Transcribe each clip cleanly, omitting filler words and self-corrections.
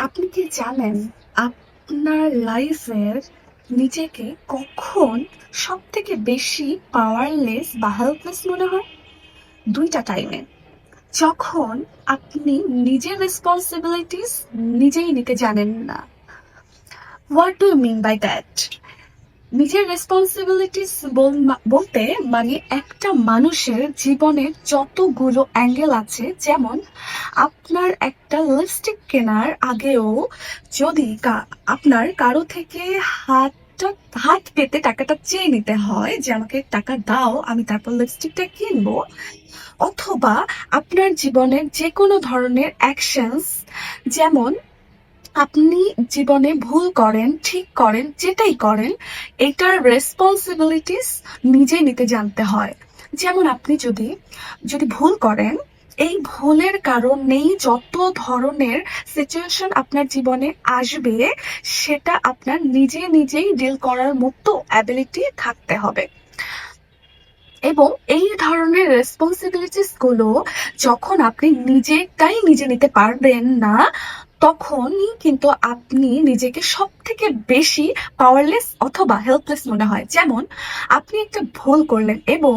আপনি কি জানেন আপনার লাইফের নিজেকে কখন সব থেকে বেশি পাওয়ারলেস বা হেল্পলেস মনে হয়? দুইটা টাইমে। যখন আপনি নিজের রেসপন্সিবিলিটিস নিজেই নিতে জানেন না। What do you mean by that? নিজের রেসপন্সিবিলিটিস বলতে মানে একটা মানুষের জীবনের যতগুলো অ্যাঙ্গেল আছে, যেমন আপনার একটা লিপস্টিক কেনার আগেও যদি আপনার কারো থেকে হাত পেতে টাকাটা চেয়ে নিতে হয় যে আমাকে টাকা দাও, আমি তারপর লিপস্টিকটা কিনবো, অথবা আপনার জীবনের যে কোনো ধরনের অ্যাকশনস, যেমন আপনি জীবনে ভুল করেন, ঠিক করেন, যেটাই করেন, এটার রেসপন্সিবিলিটিস নিজে নিতে জানতে হয়। যেমন আপনি যদি যদি ভুল করেন, এই ভুলের কারণেই যত ধরনের সিচুয়েশন আপনার জীবনে আসবে, সেটা আপনার নিজেই ডিল করার মতো অ্যাবিলিটি থাকতে হবে। এবং এই ধরনের রেসপন্সিবিলিটিস গুলো যখন আপনি নিজেরটাই নিজে নিতে পারবেন না, তখনই কিন্তু আপনি নিজেকে সব থেকে বেশি পাওয়ারলেস অথবা হেল্পলেস মনে হয়। যেমন আপনি একটা ভুল করলেন এবং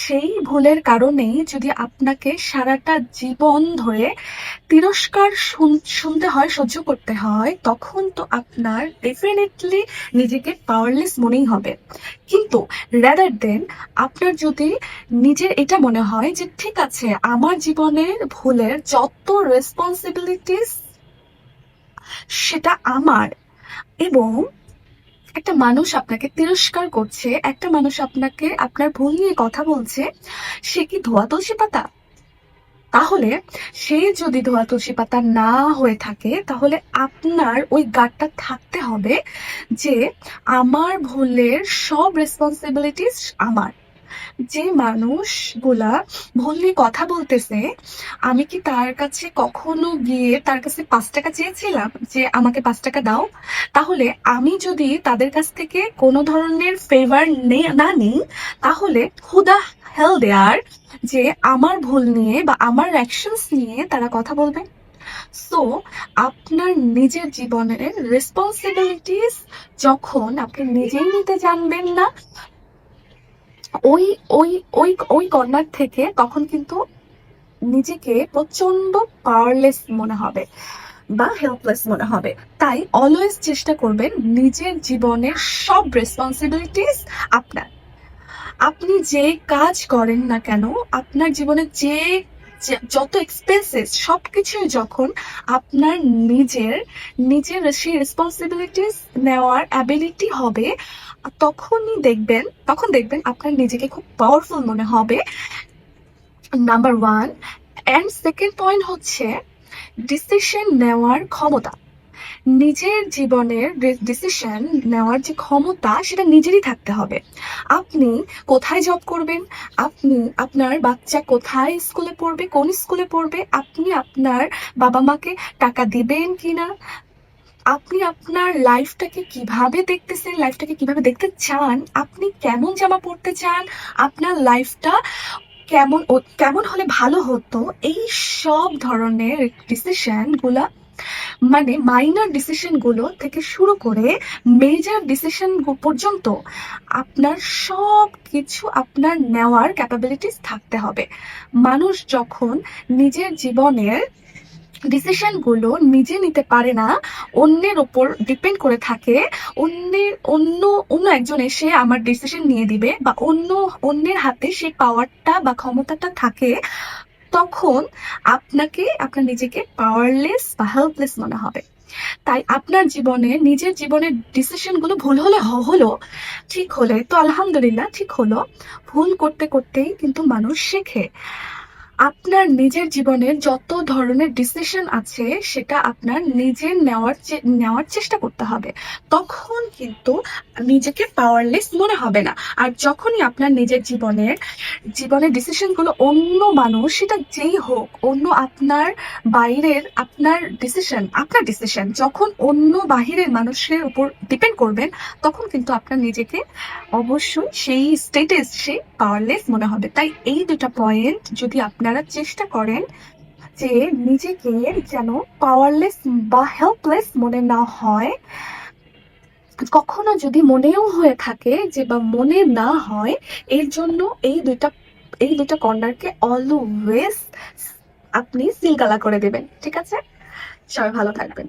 সেই ভুলের কারণেই যদি আপনাকে সারাটা জীবন ধরে তিরস্কার শুনতে হয়, সহ্য করতে হয়, তখন তো আপনার ডেফিনেটলি নিজেকে পাওয়ারলেস মনেই হবে। কিন্তু রাদার দেন আপনার যদি নিজের এটা মনে হয় যে ঠিক আছে, আমার জীবনের ভুলের যত রেসপন্সিবিলিটিস সেটা আমার, এবং একটা মানুষ আপনাকে তিরস্কার করছে, একটা মানুষ আপনাকে আপনার ভুল নিয়ে কথা বলছে, সে কি ধোয়া তুলসী পাতা? তাহলে সে যদি ধোয়া তুলসী পাতা না হয়ে থাকে, তাহলে আপনার ওই গাটটা থাকতে হবে যে আমার ভুলের সব রেসপন্সিবিলিটিস আমার। যে মানুষগুলা ভুল নিয়ে কথা বলতেছে, আমি কি তার কাছে কখনো গিয়ে তার কাছে 5 টাকা চেয়েছিলাম যে আমাকে 5 টাকা দাও? তাহলে আমি যদি তাদের কাছ থেকে কোনো ধরনের ফেভার না নিই, তাহলে হু দা হেল দে আর যে আমার ভুল নিয়ে বা আমার অ্যাকশনস নিয়ে তারা কথা বলবে? সো আপনার নিজের জীবনের রেসপন্সিবিলিটিস যখন আপনি নিজেই নিতে জানবেন না, ওই ওই ওই ওই কর্নার থেকে তখন কিন্তু নিজেকে প্রচন্ড পাওয়ারলেস মনে হবে বা হেল্পলেস মনে হবে। তাই অলওয়েজ চেষ্টা করবেন নিজের জীবনের সব রেসপন্সিবিলিটিস আপনার। আপনি যে কাজ করেন না কেন, আপনার জীবনে যত এক্সপেন্সেস সবকিছুই যখন আপনার নিজের নিজের সেই রেসপন্সিবিলিটিস নেওয়ার অ্যাবিলিটি হবে, তখন দেখবেন আপনার নিজেকে খুব পাওয়ারফুল মনে হবে। Number one. And second point হচ্ছে ডিসিশন নেওয়ার ক্ষমতা। নিজের জীবনের ডিসিশন নেওয়ার যে ক্ষমতা, সেটা নিজেরই থাকতে হবে। আপনি কোথায় জব করবেন, আপনি আপনার বাচ্চা কোথায় স্কুলে পড়বে, কোন স্কুলে পড়বে, আপনি আপনার বাবা মাকে টাকা দিবেন কিনা, আপনি আপনার লাইফটাকে কিভাবে দেখতেছেন, লাইফটাকে কিভাবে দেখতে চান, আপনি কেমন জামা পরতে চান, আপনার লাইফটা কেমন হলে ভালো হতো, এই সব ধরনের ডিসিশন গুলা, মানে মাইনর ডিসিশন গুলো থেকে শুরু করে মেজর ডিসিশন পর্যন্ত আপনার সব কিছু আপনার নেওয়ার ক্যাপাবিলিটিস থাকতে হবে। মানুষ যখন নিজের জীবনের ডিসিশন গুলো নিজে নিতে পারে না, অন্যের উপর ডিপেন্ড করে থাকে, অন্য অন্য একজন এসে আমার ডিসিশন নিয়ে দিবে বা অন্যের হাতে সেই পাওয়ারটা বা ক্ষমতাটা থাকে, তখন আপনার নিজেকে পাওয়ারলেস বা হেল্পলেস মনে হবে। তাই আপনার জীবনে নিজের জীবনের ডিসিশন গুলো ভুল হলে হলো, ঠিক হলে তো আলহামদুলিল্লাহ, ঠিক হলো। ভুল করতে করতেই কিন্তু মানুষ শেখে। আপনার নিজের জীবনের যত ধরনের ডিসিশন আছে, সেটা আপনার নিজের নেওয়ার চেষ্টা করতে হবে। তখন কিন্তু নিজেকে পাওয়ারলেস মনে হবে না। আর যখনই আপনার নিজের জীবনের ডিসিশন গুলো অন্য মানুষ, সেটা যেই হোক, অন্য আপনার ডিসিশন যখন অন্য বাহিরের মানুষের উপর ডিপেন্ড করবেন, তখন কিন্তু আপনার নিজেকে অবশ্যই সেই স্টেটে এসে পাওয়ারলেস মনে হবে। তাই এই দুটা পয়েন্ট যদি আপনারা চেষ্টা করেন যে নিজেকে যেন পাওয়ারলেস বা হেল্পলেস মনে না হয়। কখনো যদি মনেও হয়ে থাকে যে বা মনে না হয়, এর জন্য এই দুইটা কর্নারকে অলওয়েজ আপনি সিলগালা করে দেবেন। ঠিক আছে? সবাই ভালো থাকবেন।